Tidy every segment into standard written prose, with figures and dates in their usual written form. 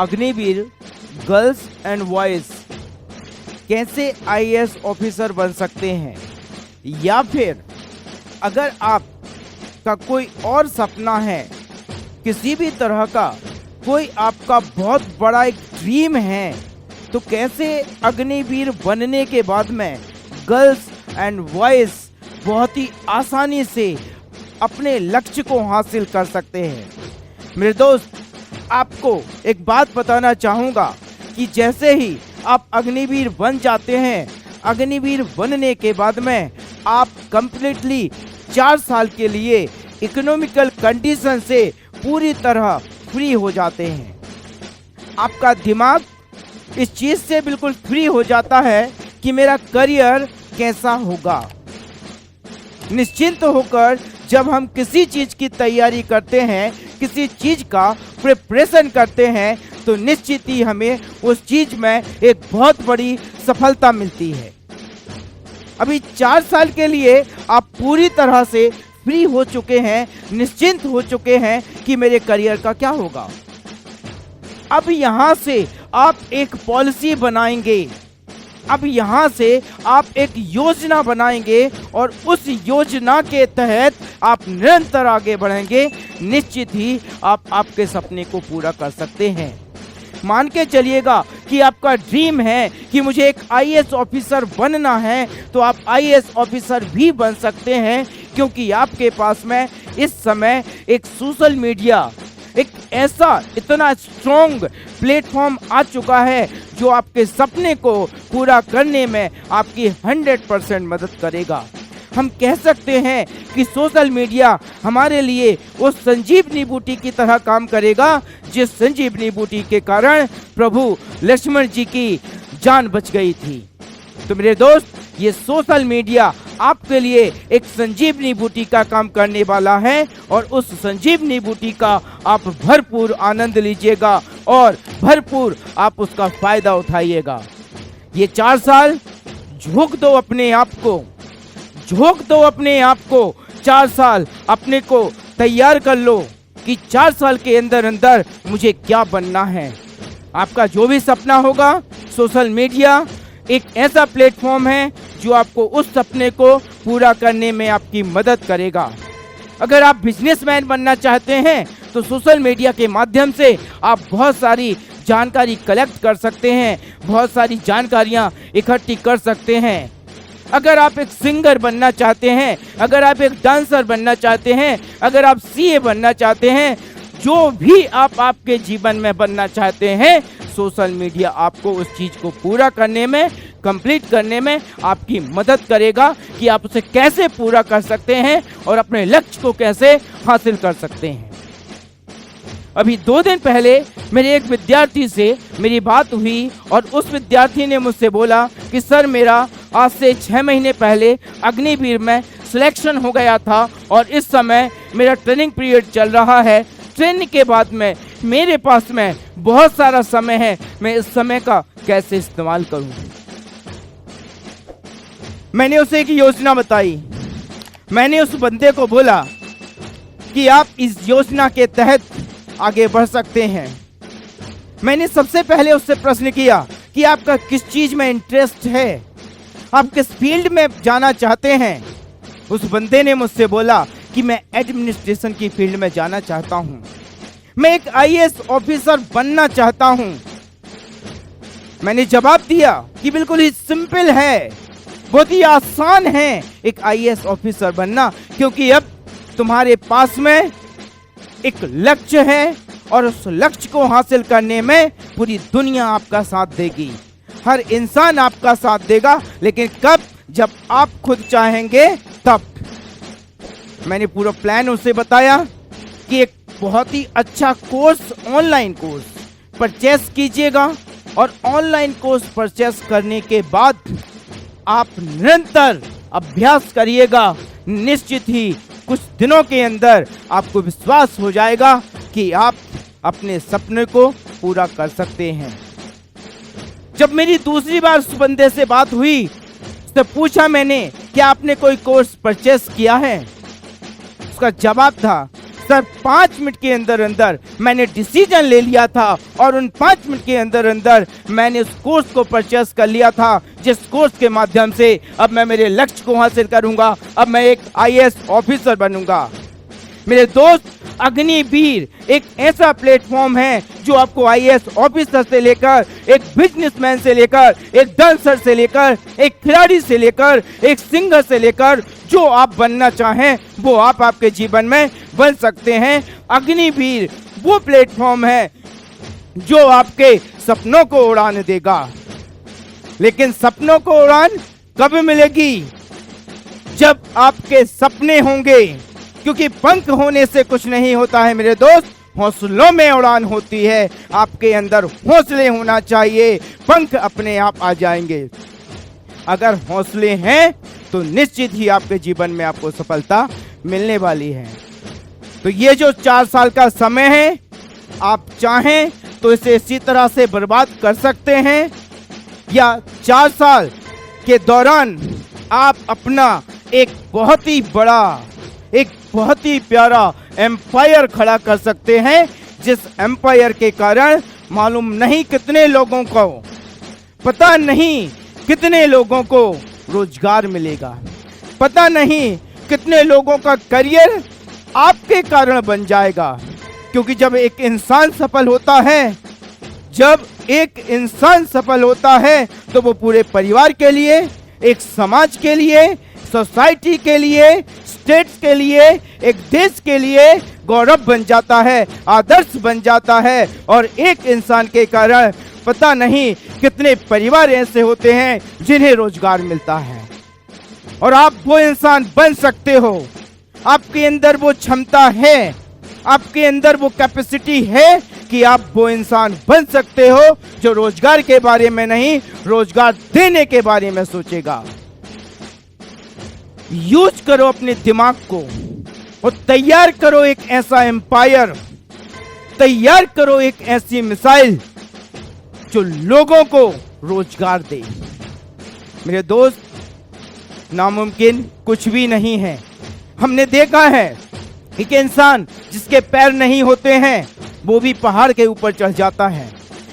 Agniveer girls and boys कैसे IAS officer बन सकते हैं, या फिर अगर आपका कोई और सपना है, किसी भी तरह का कोई आपका बहुत बड़ा एक ड्रीम है, तो कैसे अग्निवीर बनने के बाद में गर्ल्स एंड बॉयज बहुत ही आसानी से अपने लक्ष्य को हासिल कर सकते हैं। मेरे दोस्त, आपको एक बात बताना चाहूँगा कि जैसे ही आप अग्निवीर बन जाते हैं, अग्निवीर बनने के बाद में आप कंप्लीटली 4 साल के लिए इकोनॉमिकल कंडीशन से पूरी तरह फ्री हो जाते हैं। आपका दिमाग इस चीज़ से बिल्कुल फ्री हो जाता है कि मेरा करियर कैसा होगा। निश्चिंत होकर जब हम किसी चीज़ की तैयारी करते हैं, किसी चीज़ का प्रिपरेशन करते हैं, तो निश्चित ही हमें उस चीज़ में एक बहुत बड़ी सफलता मिलती है। अभी 4 साल के लिए आप पूरी तरह से फ्री हो चुके हैं, निश्चिंत हो चुके हैं कि मेरे करियर का क्या होगा। अब यहाँ से आप एक पॉलिसी बनाएंगे, अब यहाँ से आप एक योजना बनाएंगे और उस योजना के तहत आप निरंतर आगे बढ़ेंगे। निश्चित ही आप आपके सपने को पूरा कर सकते हैं। मान के चलिएगा कि आपका ड्रीम है कि मुझे एक आईएएस ऑफिसर बनना है, तो आप आईएएस ऑफिसर भी बन सकते हैं, क्योंकि आपके पास में इस समय एक सोशल मीडिया, एक ऐसा इतना स्ट्रॉन्ग प्लेटफॉर्म आ चुका है जो आपके सपने को पूरा करने में आपकी 100% मदद करेगा। हम कह सकते हैं कि सोशल मीडिया हमारे लिए उस संजीवनी बूटी की तरह काम करेगा, जिस संजीवनी बूटी के कारण प्रभु लक्ष्मण जी की जान बच गई थी। तो मेरे दोस्त, ये सोशल मीडिया आपके लिए एक संजीवनी बूटी का काम करने वाला है, और उस संजीवनी बूटी का आप भरपूर आनंद लीजिएगा और भरपूर आप उसका फायदा उठाइएगा। ये 4 साल झोंक दो अपने आप को, झोंक दो अपने आप को। 4 साल अपने को तैयार कर लो कि 4 साल के अंदर अंदर मुझे क्या बनना है। आपका जो भी सपना होगा, सोशल मीडिया एक ऐसा प्लेटफॉर्म है जो आपको उस सपने को पूरा करने में आपकी मदद करेगा। अगर आप बिजनेसमैन बनना चाहते हैं, तो सोशल मीडिया के माध्यम से आप बहुत सारी जानकारी कलेक्ट कर सकते हैं, बहुत सारी जानकारियां इकट्ठी कर सकते हैं। अगर आप एक सिंगर बनना चाहते हैं, अगर आप एक डांसर बनना चाहते हैं, अगर आप सीए बनना चाहते हैं, जो भी आप आपके जीवन में बनना चाहते हैं, सोशल मीडिया आपको उस चीज़ को पूरा करने में, कंप्लीट करने में आपकी मदद करेगा कि आप उसे कैसे पूरा कर सकते हैं और अपने लक्ष्य को कैसे हासिल कर सकते हैं। अभी 2 दिन पहले मेरे एक विद्यार्थी से मेरी बात हुई और उस विद्यार्थी ने मुझसे बोला कि सर, मेरा आज से 6 महीने पहले अग्निवीर में सिलेक्शन हो गया था और इस समय मेरा ट्रेनिंग पीरियड चल रहा है। ट्रेनिंग के बाद में मेरे पास में बहुत सारा समय है, मैं इस समय का कैसे इस्तेमाल करूं। मैंने उसे एक योजना बताई। मैंने उस बंदे को बोला कि आप इस योजना के तहत आगे बढ़ सकते हैं। मैंने सबसे पहले उससे प्रश्न किया कि आपका किस चीज में इंटरेस्ट है, आप किस फील्ड में जाना चाहते हैं। उस बंदे ने मुझसे बोला कि मैं एडमिनिस्ट्रेशन की फील्ड में जाना चाहता हूं, मैं एक आईएएस ऑफिसर बनना चाहता हूं। मैंने जवाब दिया कि बिल्कुल ही सिंपल है, बहुत ही आसान है एक आईएएस ऑफिसर बनना, क्योंकि अब तुम्हारे पास में एक लक्ष्य है और उस लक्ष्य को हासिल करने में पूरी दुनिया आपका साथ देगी, हर इंसान आपका साथ देगा, लेकिन कब? जब आप खुद चाहेंगे तब। मैंने पूरा प्लान उसे बताया कि एक बहुत ही अच्छा कोर्स, ऑनलाइन कोर्स परचेस कीजिएगा और ऑनलाइन कोर्स परचेस करने के बाद आप निरंतर अभ्यास करिएगा। निश्चित ही कुछ दिनों के अंदर आपको विश्वास हो जाएगा कि आप अपने सपने को पूरा कर सकते हैं। जब मेरी दूसरी बार उस बंदे से बात हुई, उससे पूछा मैंने, क्या आपने कोई कोर्स परचेस किया है? उसका जवाब था, सर 5 मिनट के अंदर अंदर मैंने डिसीजन ले लिया था और उन 5 मिनट के अंदर अंदर मैंने उस कोर्स को परचेस कर लिया था, जिस कोर्स के माध्यम से अब मैं मेरे लक्ष्य को हासिल करूंगा, अब मैं एक आईएएस ऑफिसर बनूंगा। मेरे दोस्त, अग्निवीर एक ऐसा प्लेटफॉर्म है जो आपको आईएएस ऑफिसर से लेकर, एक बिजनेसमैन से लेकर, एक डांसर से लेकर, एक खिलाड़ी से लेकर, एक सिंगर से लेकर, जो आप बनना चाहें वो आप आपके जीवन में बन सकते हैं। अग्निवीर वो प्लेटफॉर्म है जो आपके सपनों को उड़ान देगा। लेकिन सपनों को उड़ान कब मिलेगी? जब आपके सपने होंगे, क्योंकि पंख होने से कुछ नहीं होता है मेरे दोस्त, हौसलों में उड़ान होती है। आपके अंदर हौसले होना चाहिए, पंख अपने आप आ जाएंगे। अगर हौसले हैं तो निश्चित ही आपके जीवन में आपको सफलता मिलने वाली है। तो ये जो 4 साल का समय है, आप चाहें तो इसे इसी तरह से बर्बाद कर सकते हैं, या 4 साल के दौरान आप अपना एक बहुत ही बड़ा, एक बहुत ही प्यारा एम्पायर खड़ा कर सकते हैं, जिस एम्पायर के कारण मालूम नहीं कितने लोगों को, पता नहीं कितने लोगों को रोजगार मिलेगा, पता नहीं कितने लोगों का करियर आपके कारण बन जाएगा। क्योंकि जब एक इंसान सफल होता है, जब एक इंसान सफल होता है तो वो पूरे परिवार के लिए, एक समाज के लिए, सोसाइटी के लिए, स्टेट्स के लिए, एक देश के लिए गौरव बन जाता है, आदर्श बन जाता है। और एक इंसान के कारण पता नहीं कितने परिवार ऐसे होते हैं जिन्हें रोजगार मिलता है। और आप वो इंसान बन सकते हो, आपके अंदर वो क्षमता है, आपके अंदर वो कैपेसिटी है कि आप वो इंसान बन सकते हो जो रोजगार के बारे में नहीं, रोजगार देने के बारे में सोचेगा। यूज करो अपने दिमाग को और तैयार करो एक ऐसा एम्पायर, तैयार करो एक ऐसी मिसाइल जो लोगों को रोजगार दे। मेरे दोस्त, नामुमकिन कुछ भी नहीं है। हमने देखा है एक इंसान जिसके पैर नहीं होते हैं वो भी पहाड़ के ऊपर चढ़ जाता है।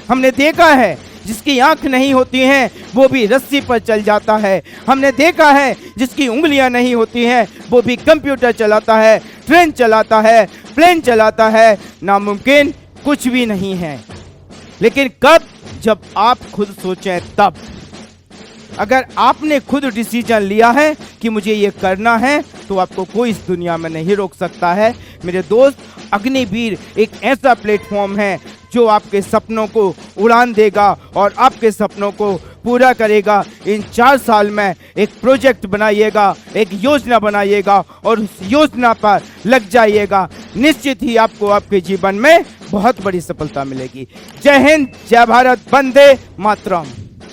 हमने देखा है जिसकी आंख नहीं होती हैं वो भी रस्सी पर चल जाता है। हमने देखा है जिसकी उंगलियां नहीं होती हैं वो भी कंप्यूटर चलाता है, ट्रेन चलाता है, प्लेन चलाता है। नामुमकिन कुछ भी नहीं है। लेकिन कब? जब आप खुद सोचें तब। अगर आपने खुद डिसीजन लिया है कि मुझे ये करना है तो आपको कोई इस दुनिया में नहीं रोक सकता है। मेरे दोस्त, अग्निवीर एक ऐसा प्लेटफॉर्म है जो आपके सपनों को उड़ान देगा और आपके सपनों को पूरा करेगा। इन 4 साल में एक प्रोजेक्ट बनाइएगा, एक योजना बनाइएगा और उस योजना पर लग जाइएगा। निश्चित ही आपको आपके जीवन में बहुत बड़ी सफलता मिलेगी। जय हिंद, जय भारत, वंदे मातरम।